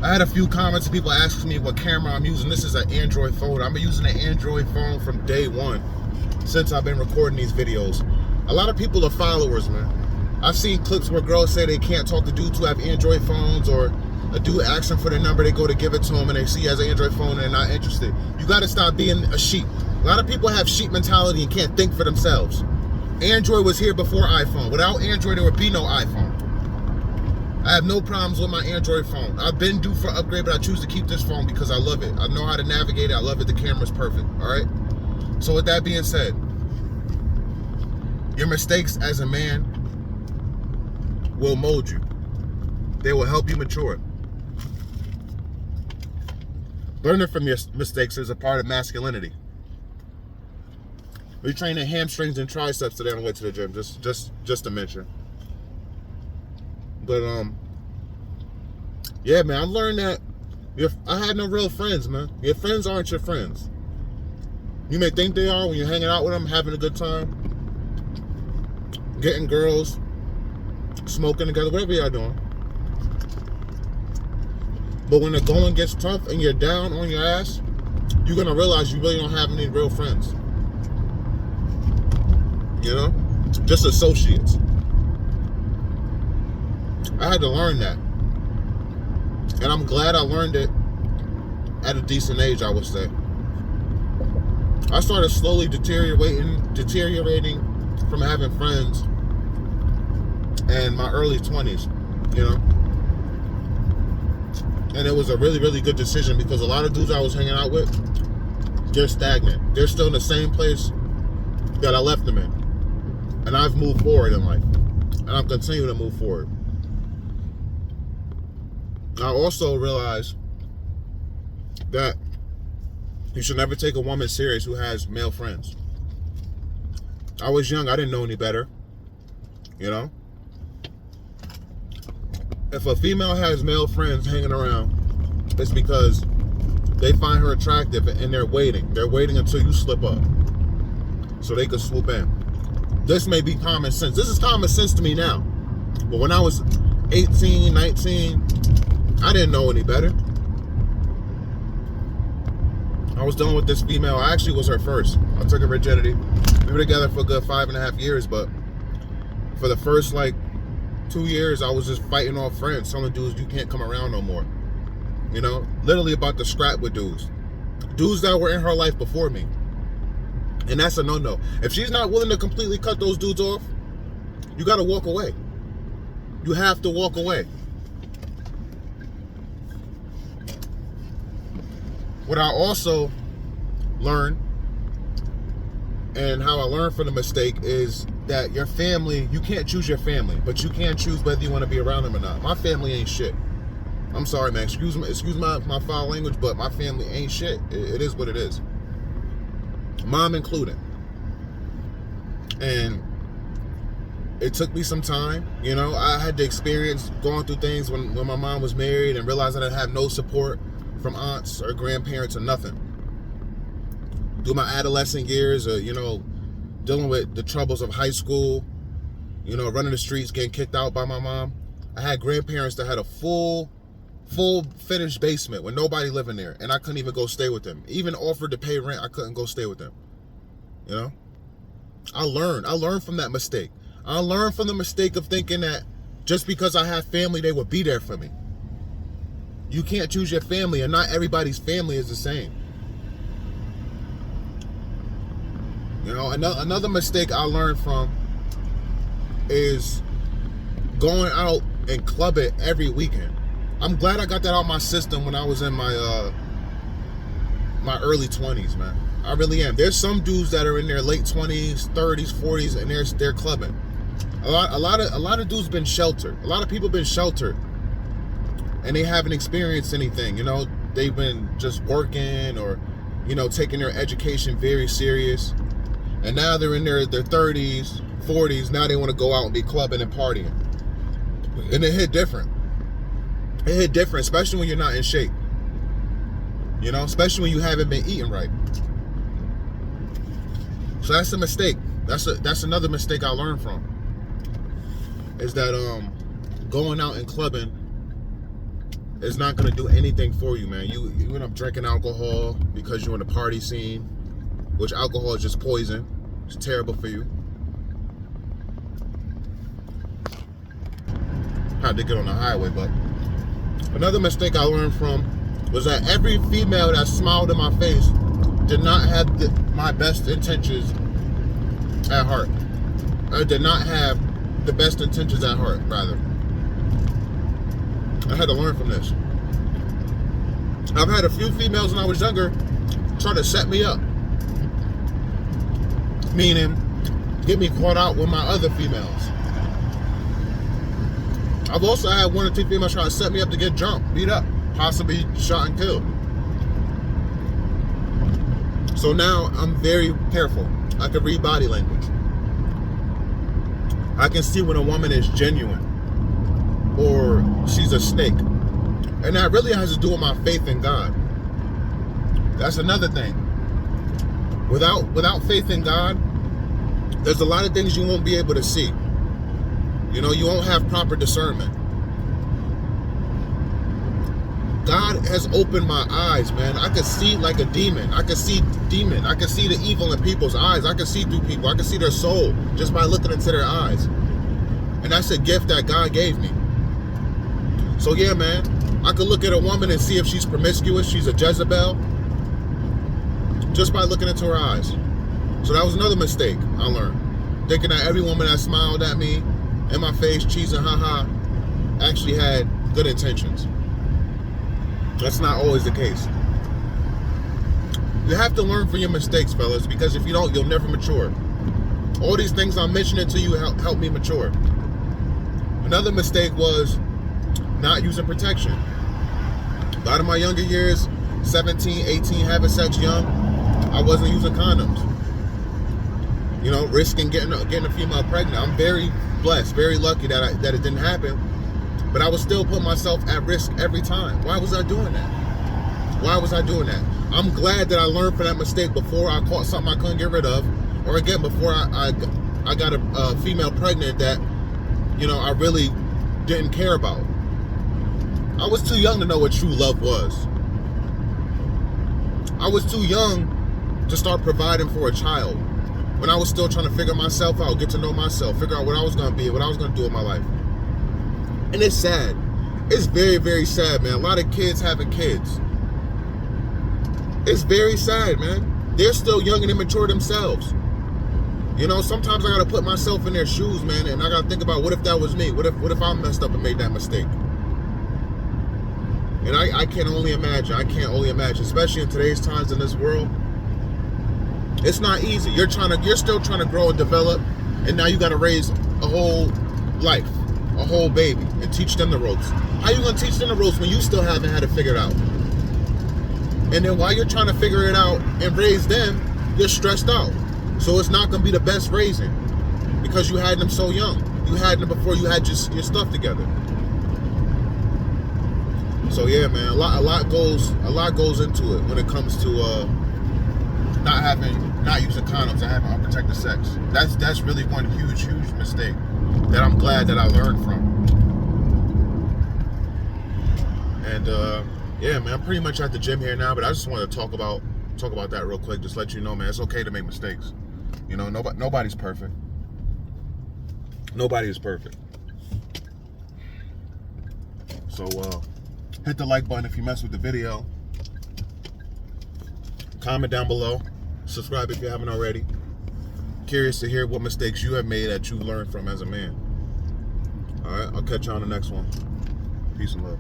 I had a few comments of people asking me what camera I'm using. This is an Android phone. I've been using an Android phone from day one since I've been recording these videos. A lot of people are followers, man. I've seen clips where girls say they can't talk to dudes who have Android phones, or a dude asks them for their number, they go to give it to him and they see he has an Android phone and they're not interested. You got to stop being a sheep. A lot of people have sheep mentality and can't think for themselves. Android was here before iPhone. Without Android, there would be no iPhone. I have no problems with my Android phone. I've been due for upgrade, but I choose to keep this phone because I love it. I know how to navigate it. I love it. The camera's perfect. All right. So with that being said, your mistakes as a man will mold you. They will help you mature. Learning from your mistakes is a part of masculinity. We're training hamstrings and triceps today on the way to the gym. Just to mention. But yeah, man, I learned that I had no real friends, man. Your friends aren't your friends. You may think they are when you're hanging out with them, having a good time, getting girls, smoking together, whatever y'all doing. But when the going gets tough and you're down on your ass, you're gonna realize you really don't have any real friends. You know? Just associates. I had to learn that. And I'm glad I learned it at a decent age, I would say. I started slowly deteriorating from having friends in my early 20s, you know? And it was a really, really good decision because a lot of dudes I was hanging out with, they're stagnant. They're still in the same place that I left them in. And I've moved forward in life. And I'm continuing to move forward. I also realized that you should never take a woman serious who has male friends. I was young, I didn't know any better, you know? If a female has male friends hanging around, it's because they find her attractive and they're waiting. They're waiting until you slip up so they can swoop in. This may be common sense. This is common sense to me now. But when I was 18, 19, I didn't know any better. I was dealing with this female. I actually was her first. I took her virginity. We were together for a good 5.5 years, but for the first 2 years, I was just fighting off friends, telling dudes you can't come around no more. You know, literally about to scrap with dudes that were in her life before me. And that's a no-no. If she's not willing to completely cut those dudes off, you got to walk away. You have to walk away. What I also learned, and how I learned from the mistake, is that your family, you can't choose your family, but you can choose whether you want to be around them or not. My family ain't shit. I'm sorry, man. Excuse my foul language, but my family ain't shit. It is what it is. Mom included. And it took me some time. You know, I had to experience going through things when my mom was married and realizing I had no support from aunts or grandparents or nothing. Through my adolescent years, dealing with the troubles of high school, running the streets, getting kicked out by my mom. I had grandparents that had a full finished basement with nobody living there, and I couldn't even go stay with them. Even offered to pay rent, I couldn't go stay with them. You know? I learned from that mistake. I learned from the mistake of thinking that just because I have family, they would be there for me. You can't choose your family, and not everybody's family is the same. You know, another mistake I learned from is going out and clubbing every weekend. I'm glad I got that out of my system when I was in my my early 20s, man. I really am. There's some dudes that are in their late 20s, 30s, 40s, and they're clubbing. A lot of dudes been sheltered. A lot of people been sheltered, and they haven't experienced anything. You know, they've been just working or, taking their education very serious. And now they're in their 30s, 40s. Now they want to go out and be clubbing and partying. And it hit different. It hit different, especially when you're not in shape. Especially when you haven't been eating right. So that's a mistake. That's another mistake I learned from. Is that going out and clubbing It's not gonna do anything for you, man. You end up drinking alcohol because you're in the party scene, which alcohol is just poison. It's terrible for you. Had to get on the highway, but another mistake I learned from was that every female that smiled in my face did not have my best intentions at heart. I did not have the best intentions at heart, rather. I had to learn from this. I've had a few females when I was younger try to set me up. Meaning, get me caught out with my other females. I've also had 1 or 2 females try to set me up to get jumped, beat up, possibly shot and killed. So now I'm very careful. I can read body language. I can see when a woman is genuine or she's a snake. And that really has to do with my faith in God. That's another thing. Without faith in God, there's a lot of things you won't be able to see. You know, you won't have proper discernment. God has opened my eyes, man. I can see like a demon. I can see demon. I can see the evil in people's eyes. I can see through people. I can see their soul just by looking into their eyes. And that's a gift that God gave me. So yeah, man, I could look at a woman and see if she's promiscuous, she's a Jezebel, just by looking into her eyes. So that was another mistake I learned. Thinking that every woman that smiled at me in my face, cheesing, haha, actually had good intentions. That's not always the case. You have to learn from your mistakes, fellas, because if you don't, you'll never mature. All these things I'm mentioning to you help me mature. Another mistake was not using protection. A lot of my younger years, 17, 18, having sex young, I wasn't using condoms. You know, risking getting a female pregnant. I'm very blessed, very lucky that it didn't happen. But I was still putting myself at risk every time. Why was I doing that? Why was I doing that? I'm glad that I learned from that mistake before I caught something I couldn't get rid of. Or again, before I got a female pregnant that, you know, I really didn't care about. I was too young to know what true love was. I was too young to start providing for a child. When I was still trying to figure myself out, get to know myself, figure out what I was going to be, what I was going to do in my life. And it's sad. It's very, very sad, man. A lot of kids having kids. It's very sad, man. They're still young and immature themselves. You know, sometimes I got to put myself in their shoes, man, and I got to think about what if that was me? What if I messed up and made that mistake? And I can only imagine. I can't only imagine, especially in today's times in this world. It's not easy. You're still trying to grow and develop, and now you got to raise a whole life, a whole baby, and teach them the ropes. How you gonna teach them the ropes when you still haven't had it figured out? And then while you're trying to figure it out and raise them, you're stressed out. So it's not gonna be the best raising because you had them so young. You had them before you had your stuff together. So yeah, man, a lot goes into it when it comes to not using condoms and having unprotected sex. That's really one huge mistake that I'm glad that I learned from. And yeah, man, I'm pretty much at the gym here now, but I just wanted to talk about that real quick. Just let you know, man, it's okay to make mistakes. You know, nobody's perfect. Nobody is perfect. So hit the like button if you mess with the video. Comment down below. Subscribe if you haven't already. Curious to hear what mistakes you have made that you learned from as a man. All right, I'll catch you on the next one. Peace and love.